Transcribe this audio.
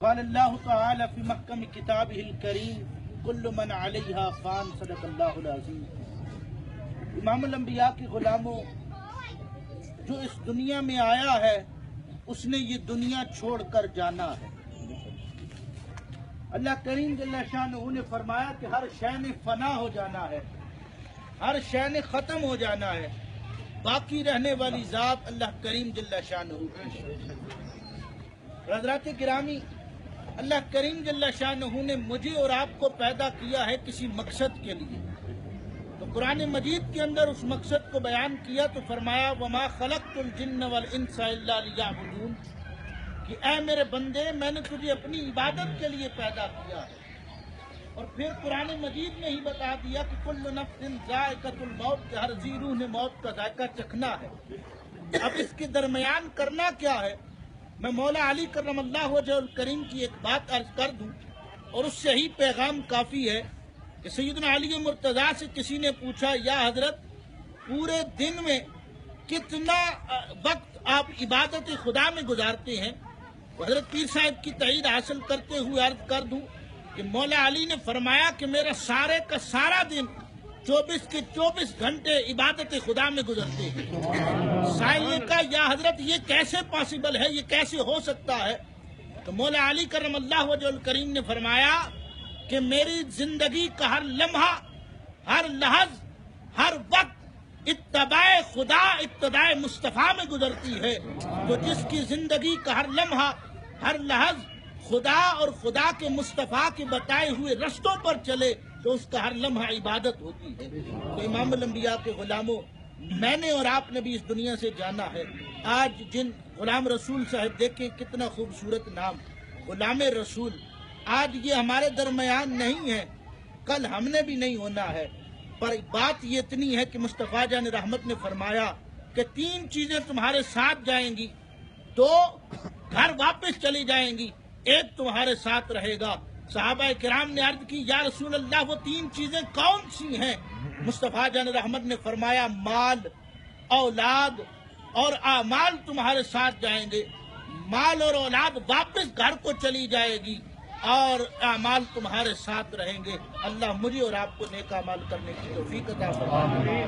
قال اللہ تعالی فی محکم کتابہ الکریم کل من علیہا فان صدق اللہ العظیم۔ امام الانبیاء کے غلاموں، جو اس دنیا میں آیا ہے اس نے یہ دنیا چھوڑ کر جانا ہے۔ اللہ کریم جل شانہ نے فرمایا کہ ہر شے نے فنا ہو جانا ہے، ہر شے نے ختم ہو جانا ہے، باقی رہنے والی ذات اللہ کریم جل شانہ۔ حضرات گرامی، اللہ کریم جل شانہ نے مجھے اور آپ کو پیدا کیا ہے کسی مقصد کے لیے، تو قرآن مجید کے اندر اس مقصد کو بیان کیا تو فرمایا وما خلقت الجن والانس الا لیعبدون، کہ اے میرے بندے میں نے تجھے اپنی عبادت کے لیے پیدا کیا ہے۔ اور پھر قرآن مجید نے ہی بتا دیا کہ کل نفس ذائقۃ الموت، کہ ہر ذی روح نے موت کا ذائقہ چکھنا ہے۔ اب اس کے درمیان کرنا کیا ہے؟ میں مولا علی کرم اللہ وجہ الکریم کی ایک بات عرض کر دوں اور اس سے ہی پیغام کافی ہے کہ سیدنا علی مرتضیٰ سے کسی نے پوچھا یا حضرت پورے دن میں کتنا وقت آپ عبادت خدا میں گزارتے ہیں؟ حضرت پیر صاحب کی تائید حاصل کرتے ہوئے عرض کر دوں کہ مولا علی نے فرمایا کہ میرا سارے کا سارا دن 24 کے 24 گھنٹے عبادت خدا میں گزرتے ہیں۔ سائل نے کہا یا حضرت یہ کیسے پاسبل ہے، یہ کیسے ہو سکتا ہے؟ تو مولا علی کرم اللہ وجہ الکریم نے فرمایا کہ میری زندگی کا ہر لمحہ، ہر لحظ، ہر وقت اتباع خدا، اتباع مصطفیٰ میں گزرتی ہے۔ تو جس کی زندگی کا ہر لمحہ، ہر لحظ خدا اور خدا کے مصطفیٰ کے بتائے ہوئے رستوں پر چلے تو اس کا ہر لمحہ عبادت ہوتی ہے۔ تو امام الانبیاء کے غلاموں، میں نے اور آپ نے بھی اس دنیا سے جانا ہے۔ آج جن غلام رسول صاحب، دیکھیں کتنا خوبصورت نام، غلام رسول، آج یہ ہمارے درمیان نہیں ہے، کل ہم نے بھی نہیں ہونا ہے، پر بات یہ اتنی ہے کہ مصطفیٰ جان رحمت نے فرمایا کہ 3 چیزیں تمہارے ساتھ جائیں گی، 2 گھر واپس چلی جائیں گی، 1 تمہارے ساتھ رہے گا۔ صحابہ کرام نے عرض کی یا رسول اللہ وہ 3 چیزیں کون سی ہیں؟ مصطفیٰ جان رحمت نے فرمایا مال، اولاد اور اعمال تمہارے ساتھ جائیں گے۔ مال اور اولاد واپس گھر کو چلی جائے گی اور اعمال تمہارے ساتھ رہیں گے۔ اللہ مجھے اور آپ کو نیک اعمال کرنے کی توفیق عطا فرمائے۔